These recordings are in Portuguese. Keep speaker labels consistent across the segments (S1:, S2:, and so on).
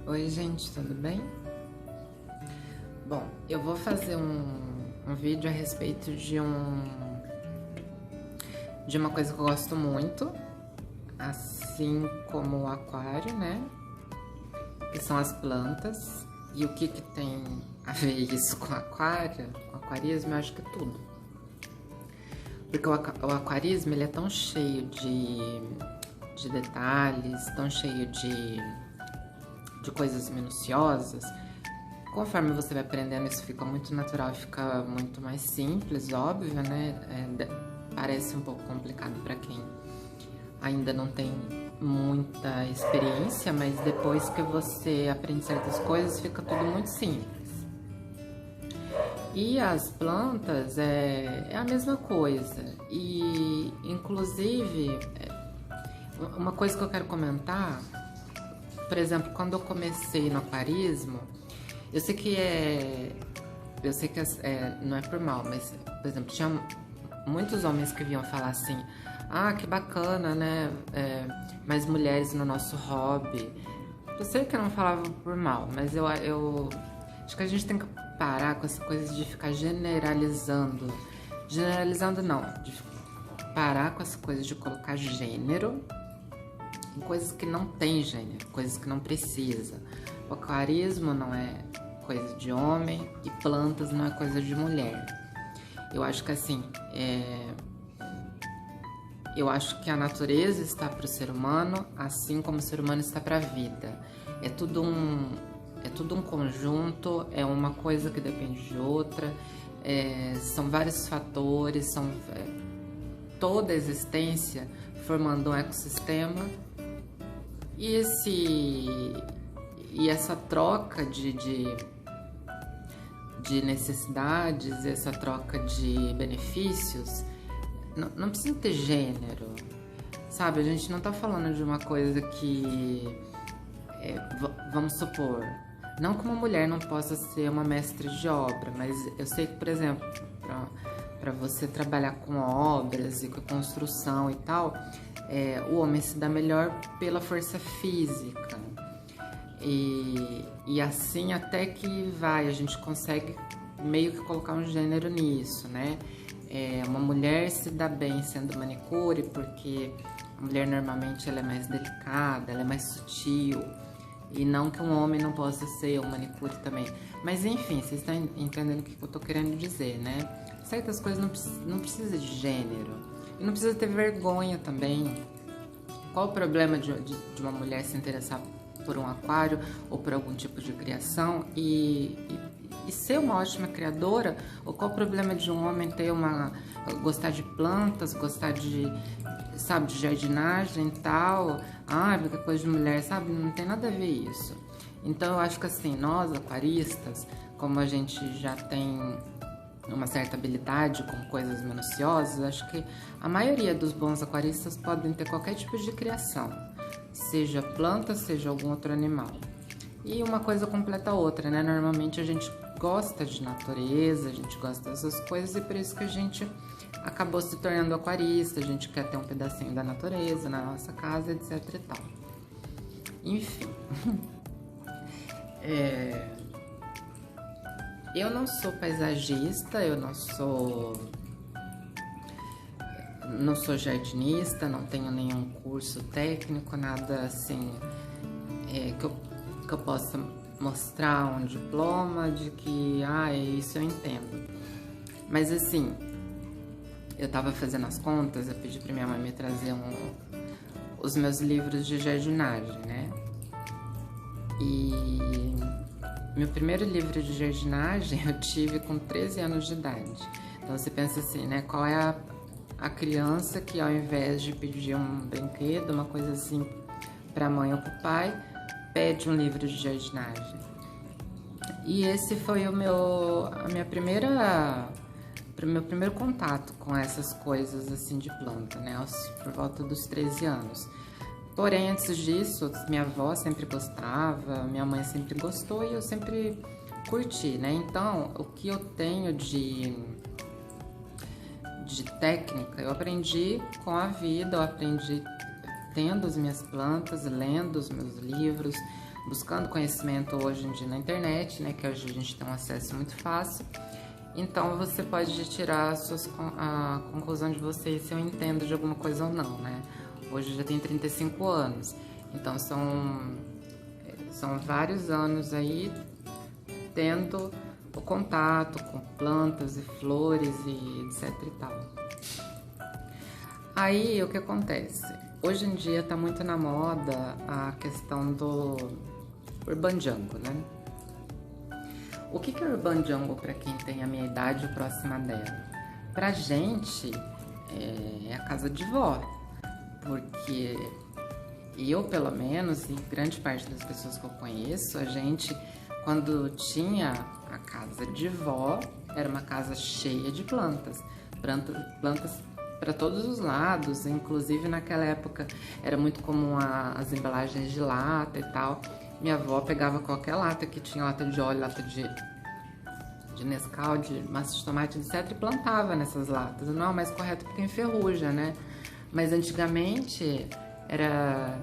S1: Oi, gente, tudo bem? Bom, eu vou fazer um vídeo a respeito de uma coisa que eu gosto muito, assim como o aquário, né? Que são as plantas. E o que tem a ver isso com aquário, com aquarismo? Eu acho que tudo. Porque o aquarismo, ele é tão cheio de detalhes, tão cheio de coisas minuciosas. Conforme você vai aprendendo, isso fica muito natural e fica muito mais simples, óbvio, né? Parece um pouco complicado para quem ainda não tem muita experiência, mas depois que você aprende certas coisas, fica tudo muito simples. E as plantas é a mesma coisa. E, inclusive, uma coisa que eu quero comentar, por exemplo, quando eu comecei no aquarismo, eu sei que não é por mal, mas, por exemplo, tinha muitos homens que vinham falar assim: ah, que bacana, né? Mais mulheres no nosso hobby. Eu sei que eu não falava por mal, mas eu acho que a gente tem que parar com essa coisa de ficar generalizando. Generalizando não, de parar com essa coisa de colocar gênero em coisas que não tem gênero, coisas que não precisa. O aquarismo não é coisa de homem e plantas não é coisa de mulher. Eu acho que assim, eu acho que a natureza está para o ser humano, assim como o ser humano está para a vida. É tudo um conjunto, é uma coisa que depende de outra, são vários fatores, toda a existência formando um ecossistema. E essa troca de necessidades, essa troca de benefícios, não precisa ter gênero, sabe? A gente não tá falando de uma coisa que, vamos supor, não que uma mulher não possa ser uma mestre de obra, mas eu sei que, por exemplo, para você trabalhar com obras e com construção e tal, o homem se dá melhor pela força física. E assim até que a gente consegue meio que colocar um gênero nisso, né? Uma mulher se dá bem sendo manicure porque a mulher normalmente ela é mais delicada, ela é mais sutil. E não que um homem não possa ser um manicure também. Mas enfim, vocês estão entendendo o que eu tô querendo dizer, né? Certas coisas não precisa de gênero. E não precisa ter vergonha também. Qual o problema de uma mulher se interessar por um aquário ou por algum tipo de criação e ser uma ótima criadora? Ou qual o problema de um homem gostar de plantas, gostar de jardinagem e tal? Ah, porque é coisa de mulher, sabe? Não tem nada a ver isso. Então eu acho que assim, nós aquaristas, como a gente já tem uma certa habilidade com coisas minuciosas, acho que a maioria dos bons aquaristas podem ter qualquer tipo de criação, seja planta, seja algum outro animal. E uma coisa completa a outra, né? Normalmente a gente gosta de natureza, a gente gosta dessas coisas e por isso que a gente acabou se tornando aquarista, a gente quer ter um pedacinho da natureza na nossa casa, etc e tal. Enfim. Eu não sou paisagista, eu não sou jardinista, não tenho nenhum curso técnico, nada assim que eu possa mostrar um diploma de que, isso eu entendo. Mas assim, eu tava fazendo as contas, eu pedi pra minha mãe me trazer os meus livros de jardinagem, né? E meu primeiro livro de jardinagem eu tive com 13 anos de idade. Então você pensa assim, né? Qual é a criança que ao invés de pedir um brinquedo, uma coisa assim, pra mãe ou pro pai, pede um livro de jardinagem? E esse foi o meu primeiro contato com essas coisas assim de planta, né? Por volta dos 13 anos. Porém, antes disso, minha avó sempre gostava, minha mãe sempre gostou e eu sempre curti, né? Então, o que eu tenho de técnica, eu aprendi com a vida, eu aprendi tendo as minhas plantas, lendo os meus livros, buscando conhecimento hoje em dia na internet, né, que hoje a gente tem um acesso muito fácil. Então você pode tirar a conclusão de você se eu entendo de alguma coisa ou não, né? Hoje eu já tenho 35 anos, então são vários anos aí tendo o contato com plantas e flores e etc e tal. Aí o que acontece? Hoje em dia tá muito na moda a questão do Urban Jungle, né? O que é Urban Jungle para quem tem a minha idade ou próxima dela? Pra gente é a casa de vó, porque eu, pelo menos, e grande parte das pessoas que eu conheço, a gente, quando tinha a casa de vó, era uma casa cheia de plantas para todos os lados, inclusive naquela época era muito comum as embalagens de lata e tal. Minha avó pegava qualquer lata que tinha, lata de óleo, lata de Nescau, de massa de tomate, etc, e plantava nessas latas. Não é o mais correto porque enferruja, né? Mas antigamente era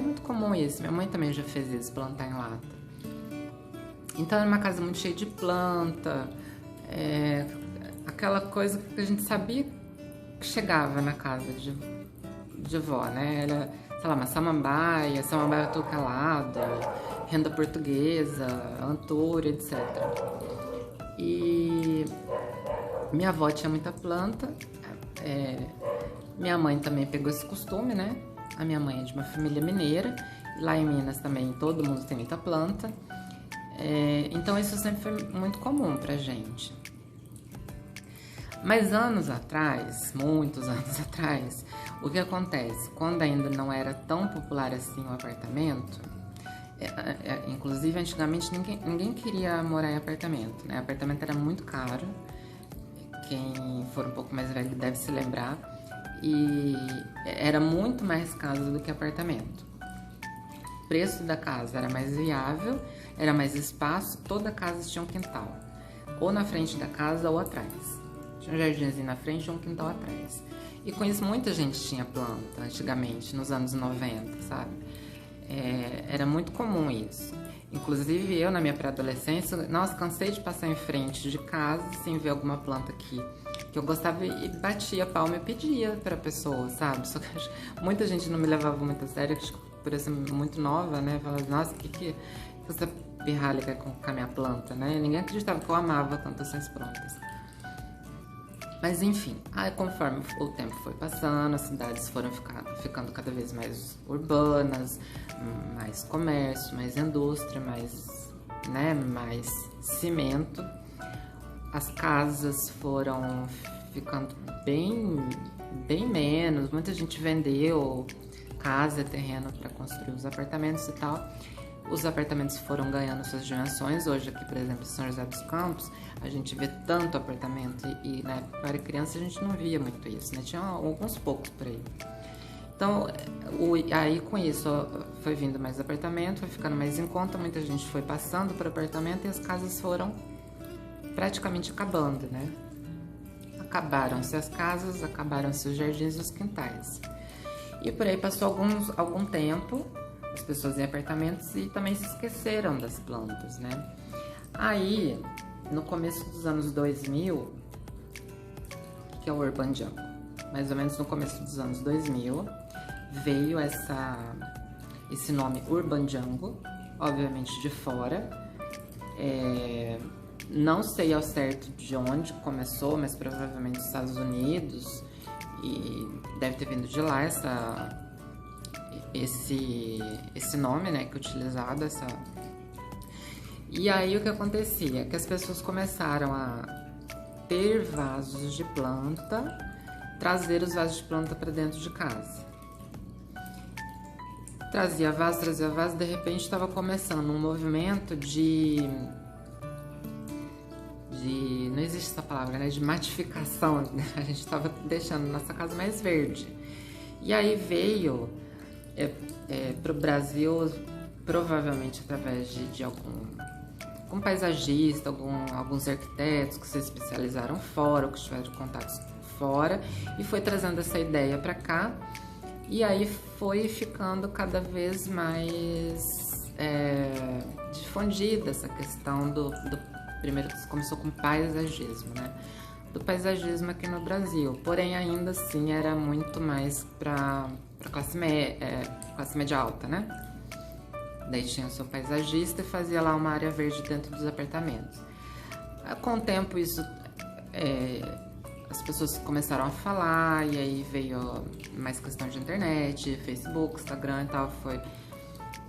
S1: muito comum isso. Minha mãe também já fez isso, plantar em lata. Então era uma casa muito cheia de planta, aquela coisa que a gente sabia que chegava na casa de vó, né? Era, sei lá, uma samambaia tudo calado, renda portuguesa, antúria, etc. E minha avó tinha muita planta, minha mãe também pegou esse costume, né? A minha mãe é de uma família mineira, lá em Minas também todo mundo tem muita planta, então isso sempre foi muito comum pra gente. Mas anos atrás, muitos anos atrás, o que acontece? Quando ainda não era tão popular assim o apartamento, inclusive antigamente ninguém queria morar em apartamento, né? Apartamento era muito caro, quem for um pouco mais velho deve se lembrar, e era muito mais casa do que apartamento. O preço da casa era mais viável, era mais espaço, toda casa tinha um quintal, ou na frente da casa ou atrás. Tinha um jardinzinho na frente e um quintal atrás. E com isso muita gente tinha planta antigamente, nos anos 90, sabe? Era muito comum isso. Inclusive eu, na minha pré-adolescência, nossa, cansei de passar em frente de casa sem ver alguma planta que eu gostava e batia a palma e pedia pra pessoa, sabe? Só que muita gente não me levava muito a sério, por eu ser muito nova, né? Falava, nossa, que essa pirralha quer com a minha planta, né? Ninguém acreditava que eu amava tanto essas plantas. Mas enfim, conforme o tempo foi passando, as cidades foram ficando cada vez mais urbanas, mais comércio, mais indústria, mais cimento. As casas foram ficando bem menos, muita gente vendeu casa, terreno para construir os apartamentos e tal. Os apartamentos foram ganhando suas dimensões. Hoje aqui, por exemplo, em São José dos Campos, a gente vê tanto apartamento e na época que eu era criança a gente não via muito isso, né? Tinha alguns poucos por aí. Então, aí com isso foi vindo mais apartamento, foi ficando mais em conta, muita gente foi passando por apartamento e as casas foram praticamente acabando, né? Acabaram-se as casas, acabaram-se os jardins e os quintais. E por aí passou algum tempo, as pessoas em apartamentos e também se esqueceram das plantas, né? Aí, no começo dos anos 2000, que é o Urban Jungle, mais ou menos no começo dos anos 2000, veio esse nome Urban Jungle, obviamente de fora. Não sei ao certo de onde começou, mas provavelmente dos Estados Unidos, e deve ter vindo de lá esse nome, né, que é utilizado, E aí o que acontecia? Que as pessoas começaram a ter vasos de planta, trazer os vasos de planta para dentro de casa. Trazia vaso, de repente estava começando um movimento não existe essa palavra, né? De matificação. A gente estava deixando nossa casa mais verde. E aí veio para o Brasil, provavelmente através de algum paisagista, alguns arquitetos que se especializaram fora, ou que tiveram contatos fora, e foi trazendo essa ideia para cá. E aí foi ficando cada vez mais difundida essa questão primeiro começou com paisagismo, né? Do paisagismo aqui no Brasil, porém ainda assim era muito mais para classe média alta, né? Daí tinha o seu paisagista e fazia lá uma área verde dentro dos apartamentos. Com o tempo isso as pessoas começaram a falar, e aí veio mais questão de internet, Facebook, Instagram e tal, foi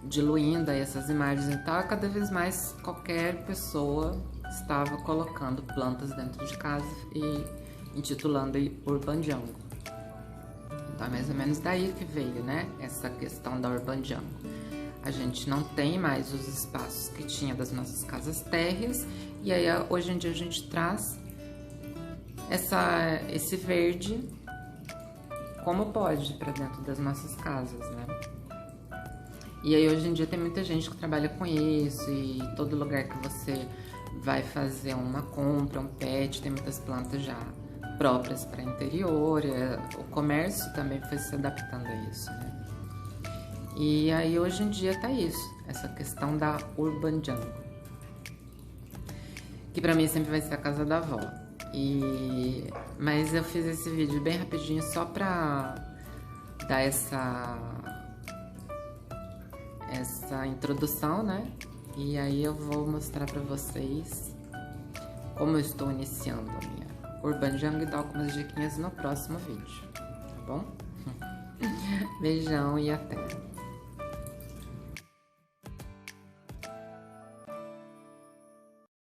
S1: diluindo aí essas imagens e tal, e cada vez mais qualquer pessoa estava colocando plantas dentro de casa e intitulando Urban Jungle. Então é mais ou menos daí que veio, né, essa questão da Urban Jungle. A gente não tem mais os espaços que tinha das nossas casas térreas, e aí hoje em dia a gente traz esse verde como pode para dentro das nossas casas, né? E aí hoje em dia tem muita gente que trabalha com isso, e todo lugar que você vai fazer uma compra, um pet, tem muitas plantas já próprias para interior. O comércio também foi se adaptando a isso, né? E aí hoje em dia tá isso, essa questão da Urban Jungle, que pra mim sempre vai ser a casa da avó. Mas eu fiz esse vídeo bem rapidinho só pra dar essa introdução, né? E aí eu vou mostrar pra vocês como eu estou iniciando a minha Urban Jungle e dar algumas diquinhas no próximo vídeo, tá bom? Beijão e até!